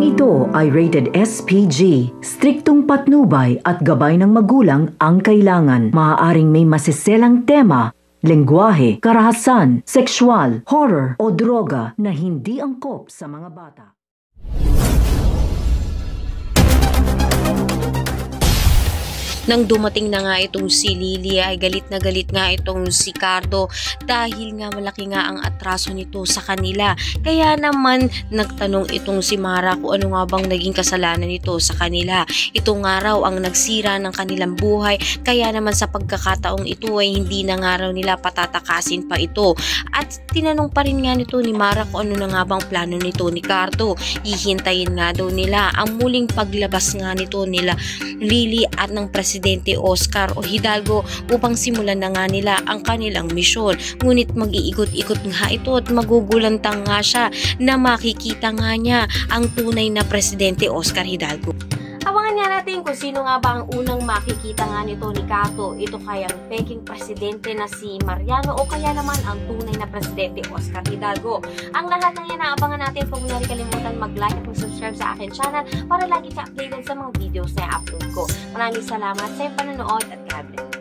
Programang ito ay rated SPG. Striktong patnubay at gabay ng magulang ang kailangan. Maaaring may masiselang tema, lengguwahe, karahasan, sexual, horror o droga na hindi angkop sa mga bata. Nang dumating na nga itong si Lily ay galit na galit nga itong si Cardo dahil nga malaki nga ang atraso nito sa kanila. Kaya naman nagtanong itong si Mara kung ano nga bang naging kasalanan nito sa kanila. Ito nga raw ang nagsira ng kanilang buhay, kaya naman sa pagkakataong ito ay hindi na nga raw nila patatakasin pa ito. At tinanong pa rin nga nito ni Mara kung ano na nga bang plano nito ni Cardo. Hihintayin nga daw nila ang muling paglabas nga nito nila Lily at ng Presidente Oscar o Hidalgo upang simulan na nga nila ang kanilang misyon. Ngunit mag-iikot-ikot nga ito at magugulantang nga siya na makikita nga niya ang tunay na Presidente Oscar Hidalgo. Abangan nga natin kung sino nga ba ang unang makikita nga nito ni Cato. Ito kayang peking presidente na si Mariano o kaya naman ang tunay na Presidente Oscar Hidalgo. Ang lahat ng yan abangan natin. Huwag mo na rin kalimutan mag-like at mag-subscribe sa akin channel para lagi ka updated sa mga videos na i-upload ko. Maraming salamat sa iyong panonood at God bless.